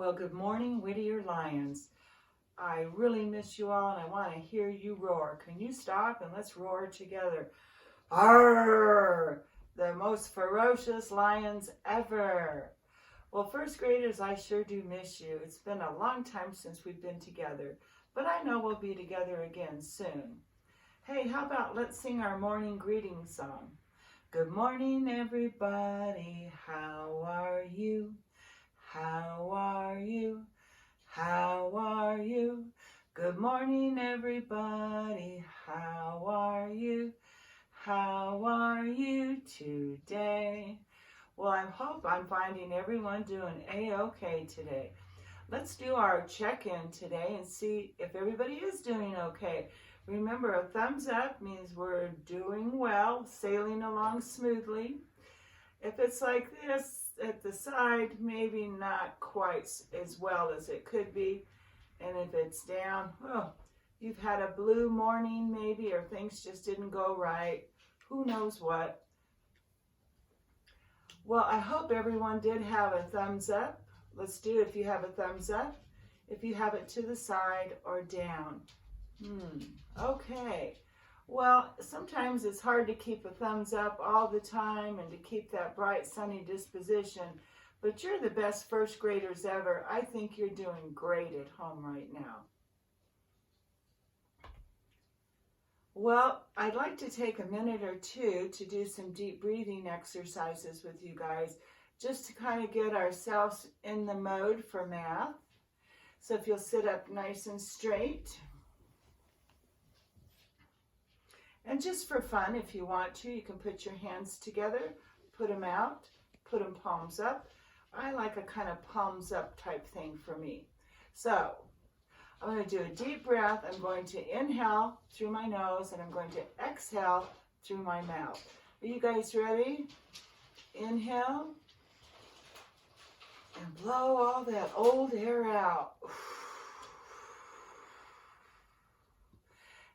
Well, good morning, Whittier Lions. I really miss you all and I want to hear you roar. Can you stop and let's roar together? Arr! The most ferocious lions ever. Well, first graders, I sure do miss you. It's been a long time since we've been together, but I know we'll be together again soon. Hey, how about let's sing our morning greeting song? Good morning, everybody. How are you? How are you? How are you? Good morning, everybody. How are you? How are you today? Well, I hope I'm finding everyone doing A-okay today. Let's do our check-in today and see if everybody is doing okay. Remember, a thumbs up means we're doing well, sailing along smoothly. If it's like this at the side, maybe not quite as well as it could be. And if it's down, well, you've had a blue morning maybe, or things just didn't go right. Who knows what? Well, I hope everyone did have a thumbs up. Let's do it if you have a thumbs up. If you have it to the side or down. Okay. Well, sometimes it's hard to keep a thumbs up all the time and to keep that bright, sunny disposition, but you're the best first graders ever. I think you're doing great at home right now. Well, I'd like to take a minute or two to do some deep breathing exercises with you guys, just to kind of get ourselves in the mode for math. So if you'll sit up nice and straight. And just for fun, if you want to, you can put your hands together, put them out, put them palms up. I like a kind of palms up type thing for me. So I'm going to do a deep breath. I'm going to inhale through my nose and I'm going to exhale through my mouth. Are you guys ready? Inhale and blow all that old air out.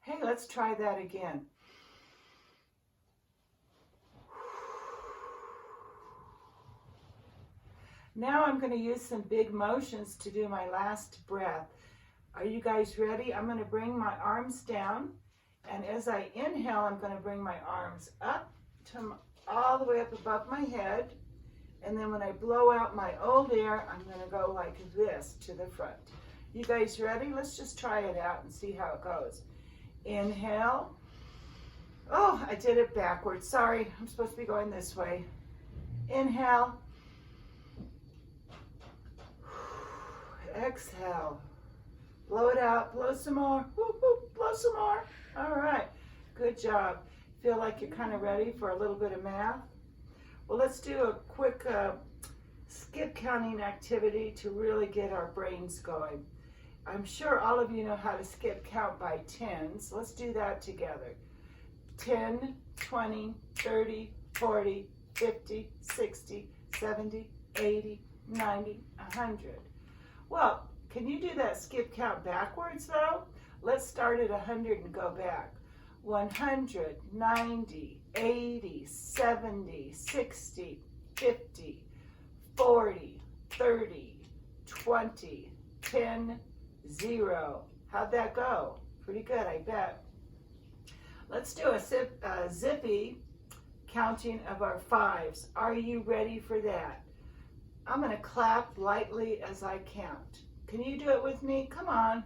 Hey, let's try that again. Now I'm going to use some big motions to do my last breath. Are you guys ready? I'm going to bring my arms down, and as I inhale, I'm going to bring my arms up to all the way up above my head, and then when I blow out my old air, I'm going to go like this to the front. You guys ready? Let's just try it out and see how it goes. Inhale. Oh, I did it backwards. Sorry, I'm supposed to be going this way. Inhale. Exhale. Blow it out. Blow some more. Whoop, whoop, blow some more. All right. Good job. Feel like you're kind of ready for a little bit of math? Well, let's do a quick skip counting activity to really get our brains going. I'm sure all of you know how to skip count by tens. Let's do that together. 10, 20, 30, 40, 50, 60, 70, 80, 90, 100. Well, can you do that skip count backwards though? Let's start at 100 and go back. 100, 90, 80, 70, 60, 50, 40, 30, 20, 10, 0. How'd that go? Pretty good, I bet. Let's do a zippy counting of our fives. Are you ready for that? I'm going to clap lightly as I count. Can you do it with me? Come on.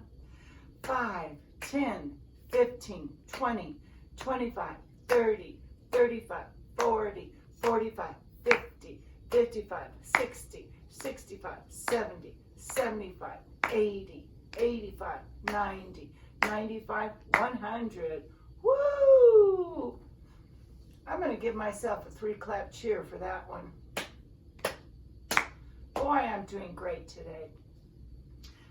5, 10, 15, 20, 25, 30, 35, 40, 45, 50, 55, 60, 65, 70, 75, 80, 85, 90, 95, 100. Woo! I'm going to give myself a 3-clap cheer for that one. Boy, I'm doing great today.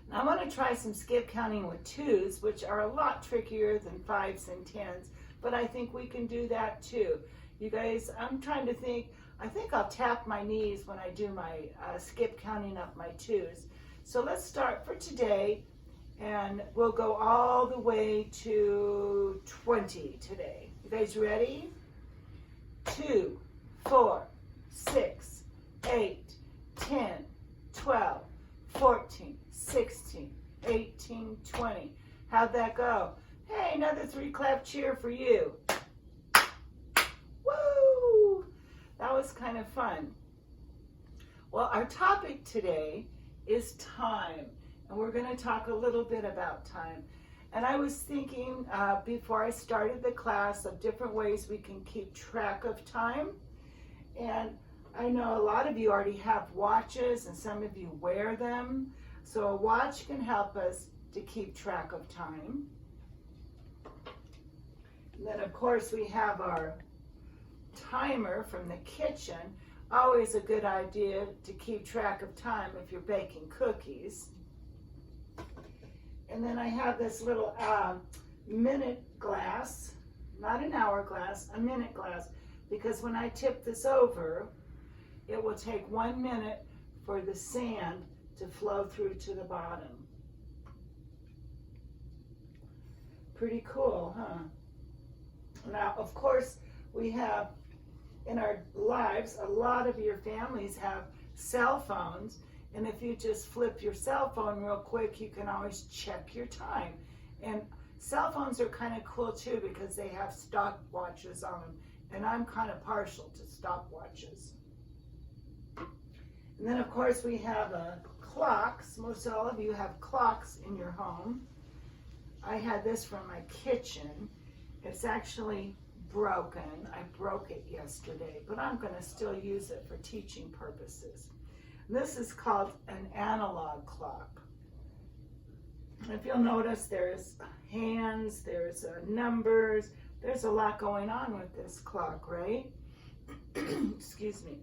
Now I'm going to try some skip counting with twos, which are a lot trickier than fives and tens, but I think we can do that too. You guys, I'm trying to think, I think I'll tap my knees when I do my skip counting up my twos. So let's start for today, and we'll go all the way to 20 today. You guys ready? 2, 4, 6, 8, 10, 12, 14, 16, 18, 20. How'd that go? Hey, another 3-clap cheer for you. Woo! That was kind of fun. Well, our topic today is time, and we're going to talk a little bit about time. And I was thinking before I started the class of different ways we can keep track of time. And I know a lot of you already have watches and some of you wear them. So a watch can help us to keep track of time. And then of course we have our timer from the kitchen. Always a good idea to keep track of time if you're baking cookies. And then I have this little minute glass, not an hourglass, a minute glass, because when I tip this over, it will take 1 minute for the sand to flow through to the bottom. Pretty cool, huh? Now, of course, we have in our lives, a lot of your families have cell phones. And if you just flip your cell phone real quick, you can always check your time. And cell phones are kind of cool too because they have stopwatches on them. And I'm kind of partial to stopwatches. And then of course we have clocks. Most all of you have clocks in your home. I had this from my kitchen. It's actually broken. I broke it yesterday, but I'm going to still use it for teaching purposes. This is called an analog clock. If you'll notice, there's hands, there's numbers, there's a lot going on with this clock, right? Excuse me.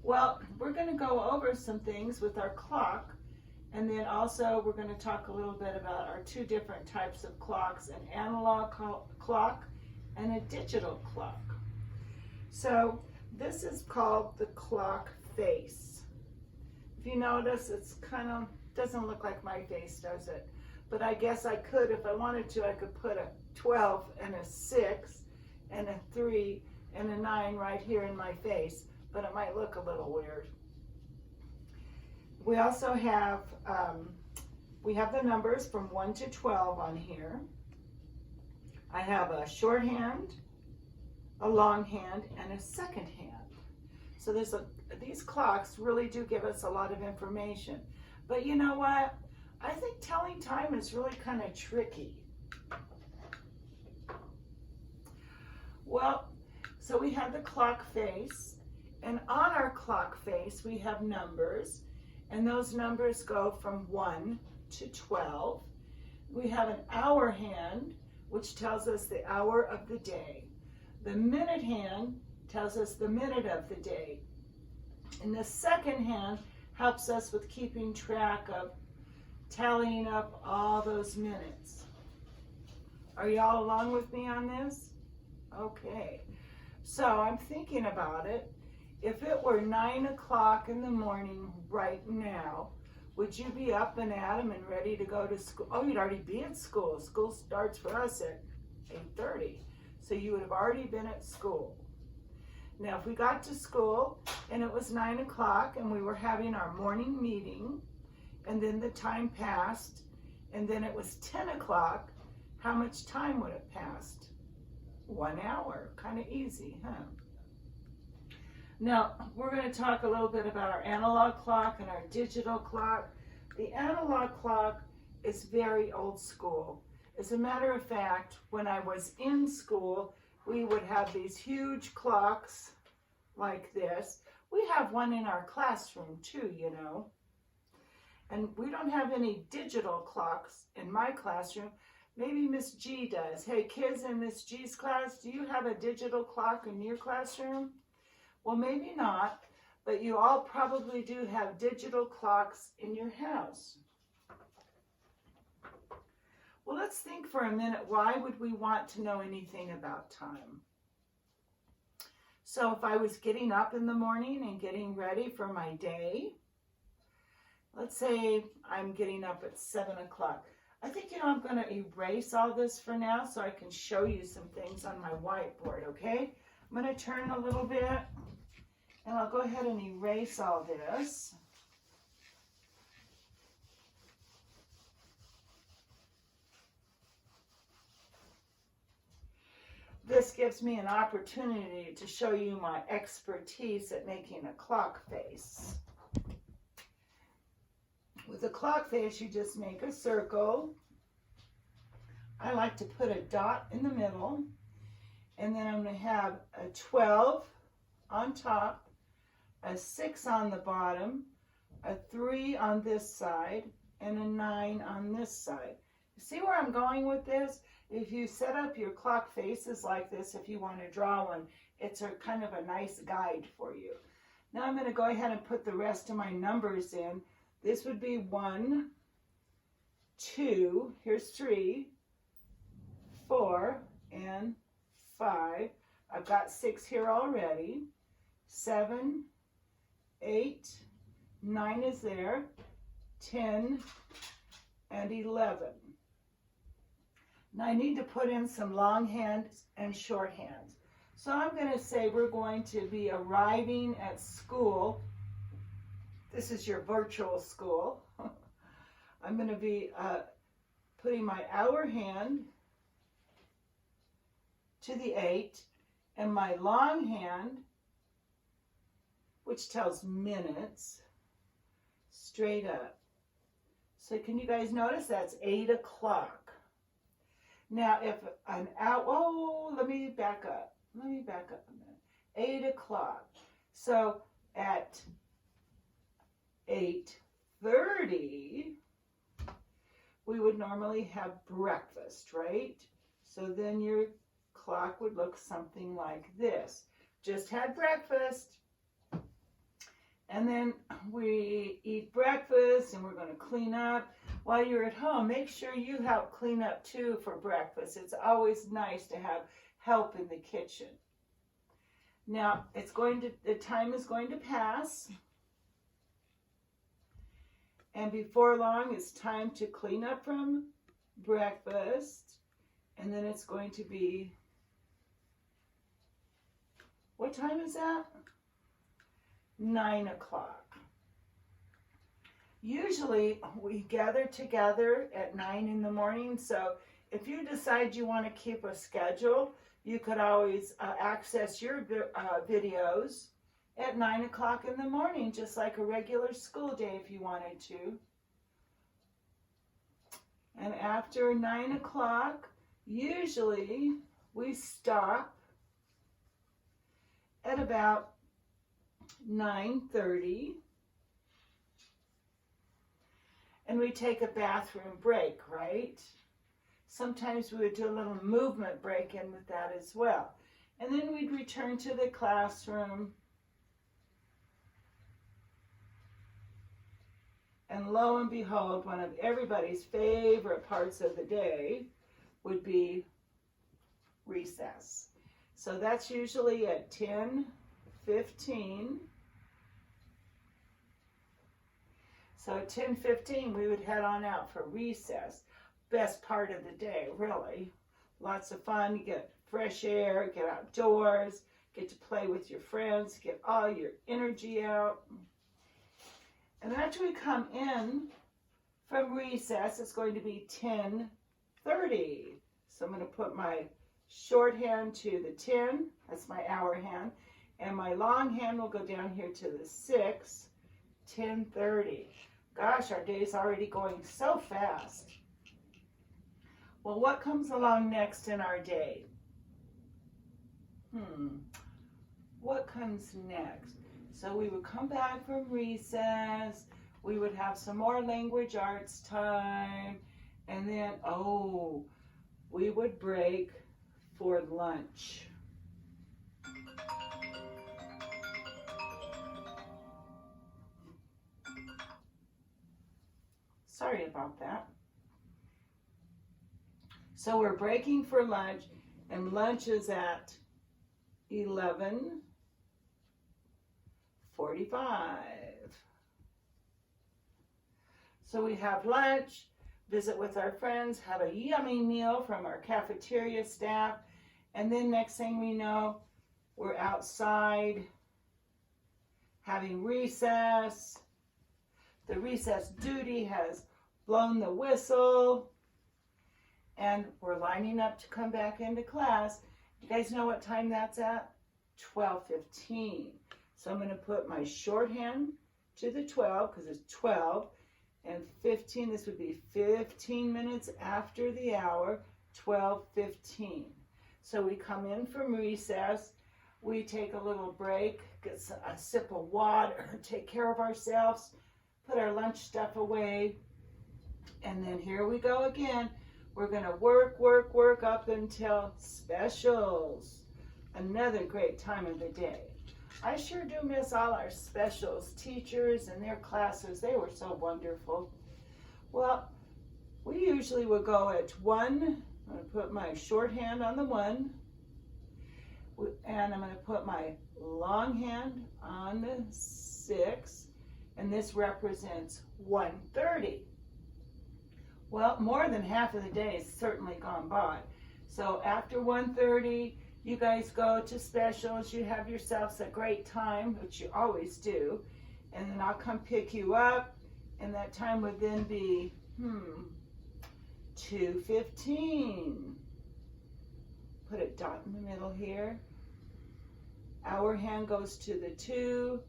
Well, we're going to go over some things with our clock, and then also we're going to talk a little bit about our 2 different types of clocks, an analog clock and a digital clock. So this is called the clock face. If you notice, it's kind of doesn't look like my face, does it? But I guess I could, if I wanted to, I could put a 12 and a 6 and a 3 and a 9 right here in my face, but it might look a little weird. We also have the numbers from 1 to 12 on here. I have a shorthand, a longhand, and a second hand. So these clocks really do give us a lot of information. But you know what? I think telling time is really kind of tricky. Well, so we have the clock face, and on our clock face we have numbers, and those numbers go from 1 to 12. We have an hour hand, which tells us the hour of the day. The minute hand tells us the minute of the day. And the second hand helps us with keeping track of tallying up all those minutes. Are y'all along with me on this? Okay. So I'm thinking about it. If it were 9 o'clock in the morning right now, would you be up and at 'em and ready to go to school? Oh, you'd already be at school. School starts for us at 8:30. So you would have already been at school. Now, if we got to school and it was 9 o'clock and we were having our morning meeting, and then the time passed, and then it was 10 o'clock, how much time would have passed? 1 hour. Kind of easy, huh? Now, we're going to talk a little bit about our analog clock and our digital clock. The analog clock is very old school. As a matter of fact, when I was in school, we would have these huge clocks like this. We have one in our classroom too, you know. And we don't have any digital clocks in my classroom. Maybe Miss G does. Hey, kids in Miss G's class, do you have a digital clock in your classroom? Well, maybe not, but you all probably do have digital clocks in your house. Well, let's think for a minute, why would we want to know anything about time? So if I was getting up in the morning and getting ready for my day, let's say I'm getting up at 7 o'clock. I think, I'm going to erase all this for now so I can show you some things on my whiteboard, okay? I'm going to turn a little bit, and I'll go ahead and erase all this. this gives me an opportunity to show you my expertise at making a clock face. With a clock face, you just make a circle. I like to put a dot in the middle, and then I'm going to have a 12 on top, a 6 on the bottom, a 3 on this side, and a 9 on this side. You see where I'm going with this? If you set up your clock faces like this, if you want to draw one, it's a kind of a nice guide for you. Now I'm going to go ahead and put the rest of my numbers in. This would be 1, 2, here's 3, 4, and 5. I've got 6 here already. 7, 8, 9 is there, 10, and 11. Now I need to put in some long hands and short hands. So I'm going to say we're going to be arriving at school. This is your virtual school. I'm going to be putting my hour hand to the 8 and my long hand, which tells minutes, straight up. So can you guys notice that's 8 o'clock? Now if an hour, oh, let me back up a minute. 8 o'clock. So at 8:30, we would normally have breakfast, right? So then your clock would look something like this. Just had breakfast. And then we eat breakfast and we're going to clean up. While you're at home, make sure you help clean up too for breakfast. It's always nice to have help in the kitchen. Now, the time is going to pass. And before long, it's time to clean up from breakfast. And then it's going to be, what time is that? 9 o'clock. Usually we gather together at 9 in the morning. So if you decide you want to keep a schedule, you could always access your videos at 9 o'clock in the morning, just like a regular school day if you wanted to. And after 9 o'clock, usually we stop at about 9:30. And we take a bathroom break, right? Sometimes we would do a little movement break in with that as well. And then we'd return to the classroom. And lo and behold, one of everybody's favorite parts of the day would be recess. So that's usually at 10:15. So at 10:15, we would head on out for recess. Best part of the day, really. Lots of fun. You get fresh air, get outdoors, get to play with your friends, get all your energy out. And after we come in from recess, it's going to be 10:30. So I'm going to put my short hand to the 10. That's my hour hand. And my long hand will go down here to the 6, 10:30. Gosh, our day's already going so fast. Well, what comes along next in our day? What comes next? So we would come back from recess. We would have some more language arts time. And then, we would break for lunch. Sorry about that. So we're breaking for lunch, and lunch is at 11:45. So we have lunch, visit with our friends, have a yummy meal from our cafeteria staff, and then next thing we know, we're outside having recess. The recess duty has blown the whistle, and we're lining up to come back into class. You guys know what time that's at? 12:15. So I'm going to put my shorthand to the 12 because it's 12 and 15. This would be 15 minutes after the hour, 12:15. So we come in from recess, we take a little break, get a sip of water, take care of ourselves, put our lunch stuff away, and then here we go again. We're going to work up until specials. Another great time of the day. I sure do miss all our specials, teachers and their classes. They were so wonderful. Well, we usually would go at 1. I'm going to put my shorthand on the 1. And I'm going to put my long hand on the 6. And this represents 1:30. Well, more than half of the day is certainly gone by. So after 1:30, you guys go to specials. You have yourselves a great time, which you always do. And then I'll come pick you up. And that time would then be, 2:15. Put a dot in the middle here. Our hand goes to the 2.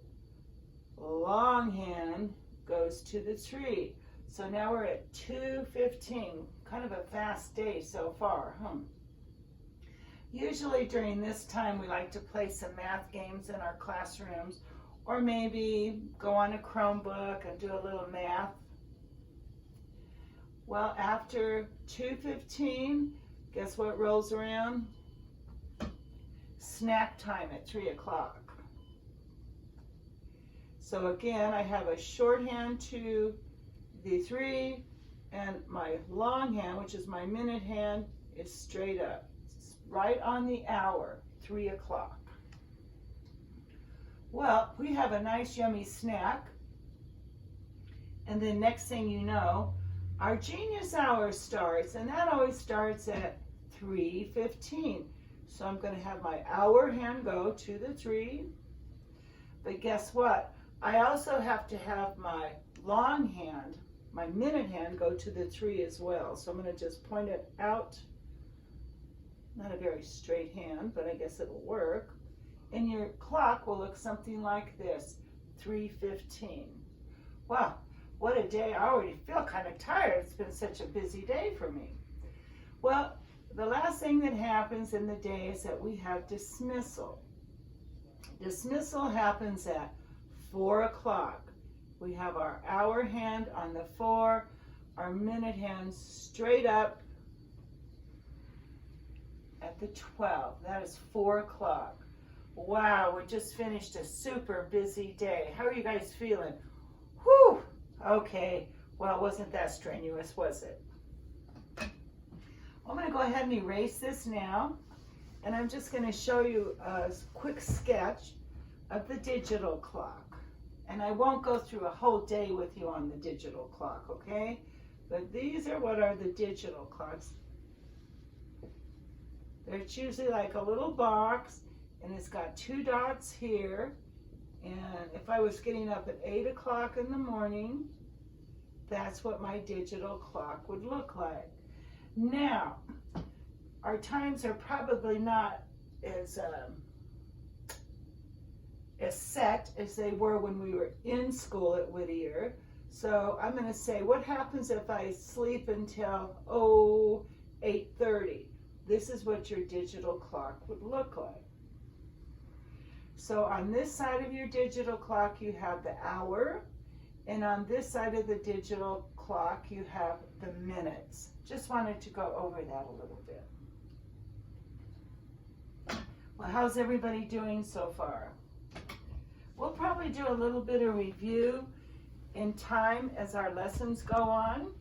Long hand goes to the 3. So now we're at 2:15. Kind of a fast day so far, Usually during this time we like to play some math games in our classrooms, or maybe go on a Chromebook and do a little math. Well, after 2:15, guess what rolls around? Snack time at 3 o'clock. So again, I have a shorthand to the 3, and my long hand, which is my minute hand, is straight up. It's right on the hour, 3 o'clock. Well, we have a nice yummy snack. And then next thing you know, our Genius Hour starts, and that always starts at 3:15. So I'm going to have my hour hand go to the 3. But guess what? I also have to have my long hand, my minute hand, go to the 3 as well. So I'm going to just point it out. Not a very straight hand, but I guess it'll work. And your clock will look something like this, 3:15. Wow, what a day. I already feel kind of tired. It's been such a busy day for me. Well, the last thing that happens in the day is that we have dismissal. Dismissal happens at 4 o'clock. We have our hour hand on the 4, our minute hand straight up at the 12. That is 4 o'clock. Wow, we just finished a super busy day. How are you guys feeling? Whew, okay. Well, wasn't that strenuous, was it? I'm going to go ahead and erase this now, and I'm just going to show you a quick sketch of the digital clock. And I won't go through a whole day with you on the digital clock, okay? But these are what are the digital clocks. It's usually like a little box, and it's got 2 dots here. And if I was getting up at 8 o'clock in the morning, that's what my digital clock would look like. Now, our times are probably not as set as they were when we were in school at Whittier. So I'm going to say, what happens if I sleep until 8:30? This is what your digital clock would look like. So on this side of your digital clock, you have the hour, and on this side of the digital clock, you have the minutes. Just wanted to go over that a little bit. Well, how's everybody doing so far? We'll probably do a little bit of review in time as our lessons go on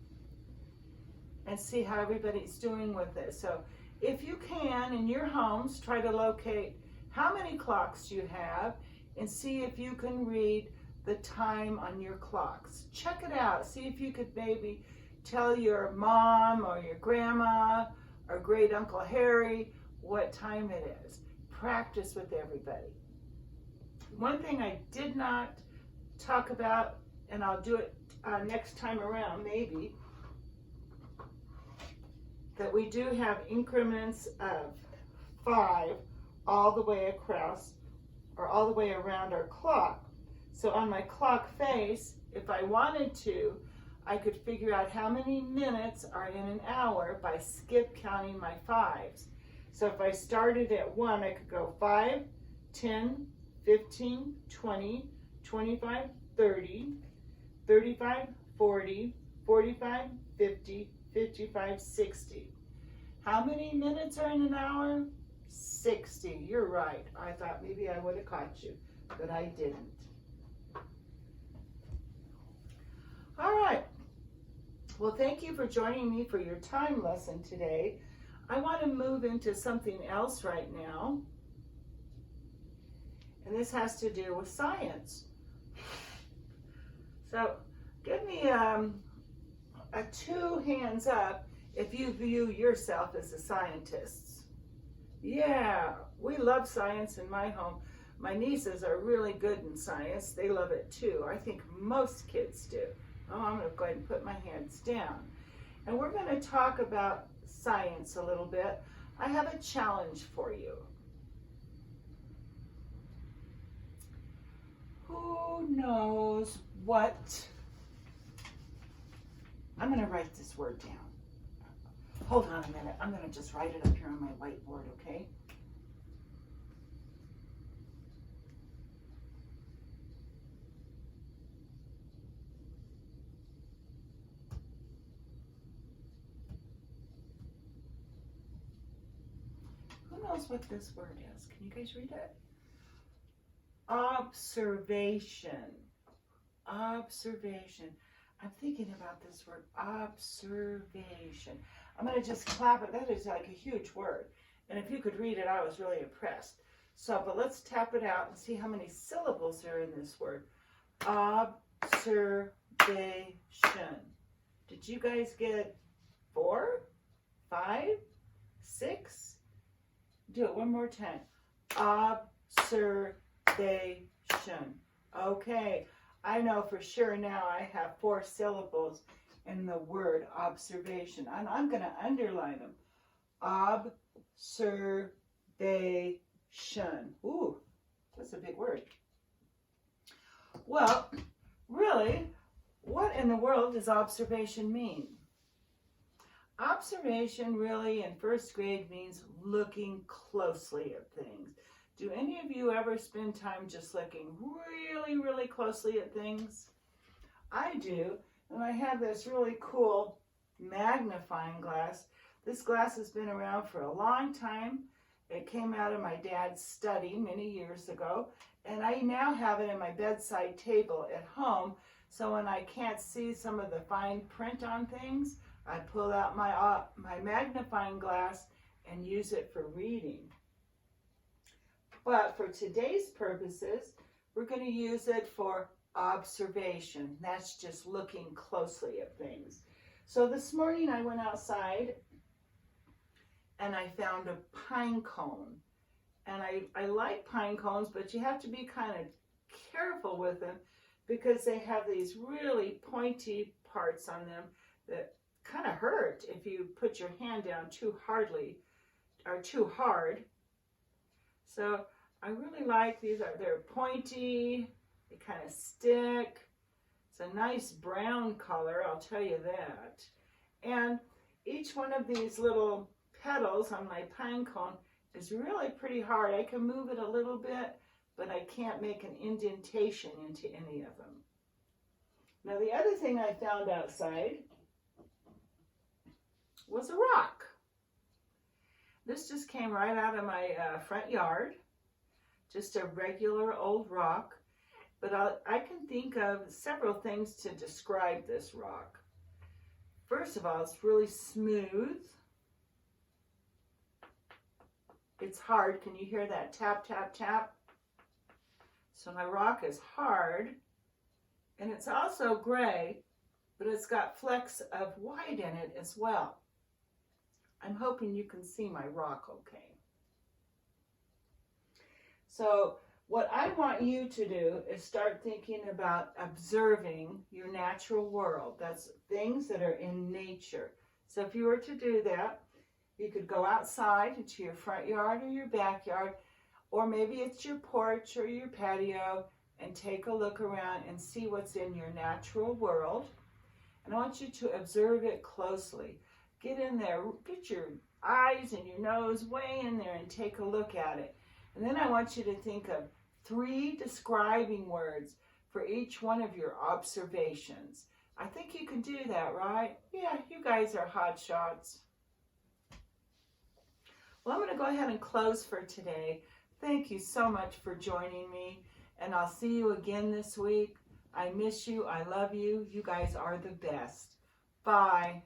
and see how everybody's doing with it. So if you can, in your homes, try to locate how many clocks you have and see if you can read the time on your clocks. Check it out. See if you could maybe tell your mom or your grandma or great Uncle Harry what time it is. Practice with everybody. One thing I did not talk about, and I'll do it next time around maybe, that we do have increments of 5 all the way across, or all the way around our clock. So on my clock face, if I wanted to, I could figure out how many minutes are in an hour by skip counting my 5s. So if I started at 1, I could go 5, 10, 15, 20, 25, 30, 35, 40, 45, 50, 55, 60. How many minutes are in an hour? 60. You're right. I thought maybe I would have caught you, but I didn't. All right. Well, thank you for joining me for your time lesson today. I want to move into something else right now, and this has to do with science. So give me a 2 hands up if you view yourself as a scientist. Yeah, we love science in my home. My nieces are really good in science. They love it too. I think most kids do. Oh, I'm going to go ahead and put my hands down. And we're going to talk about science a little bit. I have a challenge for you. Who knows what? I'm going to write this word down. Hold on a minute. I'm going to just write it up here on my whiteboard, okay? Who knows what this word is? Can you guys read it? Observation. Observation. I'm thinking about this word, observation. I'm going to just clap it. That is like a huge word. And if you could read it, I was really impressed. So, but let's tap it out and see how many syllables are in this word. Observation. Did you guys get 4, 5, 6? Do it one more time. Observation. Okay. I know for sure now I have 4 syllables in the word observation. And I'm going to underline them. Observation. Ooh, that's a big word. Well, really, what in the world does observation mean? Observation really in first grade means looking closely at things. Do any of you ever spend time just looking really, really closely at things? I do, and I have this really cool magnifying glass. This glass has been around for a long time. It came out of my dad's study many years ago, and I now have it in my bedside table at home, so when I can't see some of the fine print on things, I pull out my magnifying glass and use it for reading. But for today's purposes, we're going to use it for observation. That's just looking closely at things. So this morning I went outside and I found a pine cone. And I like pine cones, but you have to be kind of careful with them because they have these really pointy parts on them that kind of hurt if you put your hand down too hardly or too hard. So I really like these. They're pointy, they kind of stick. It's a nice brown color, I'll tell you that. And each one of these little petals on my pine cone is really pretty hard. I can move it a little bit, but I can't make an indentation into any of them. Now the other thing I found outside was a rock. This just came right out of my front yard. Just a regular old rock, but I can think of several things to describe this rock. First of all, it's really smooth. It's hard. Can you hear that tap, tap, tap? So my rock is hard, and it's also gray, but it's got flecks of white in it as well. I'm hoping you can see my rock okay. So what I want you to do is start thinking about observing your natural world. That's things that are in nature. So if you were to do that, You could go outside into your front yard or your backyard, or maybe it's your porch or your patio, and take a look around and see what's in your natural world. And I want you to observe it closely. Get in there, get your eyes and your nose way in there and take a look at it. And then I want you to think of 3 describing words for each one of your observations. I think you can do that, right? Yeah, you guys are hot shots. Well, I'm going to go ahead and close for today. Thank you so much for joining me, and I'll see you again this week. I miss you. I love you. You guys are the best. Bye.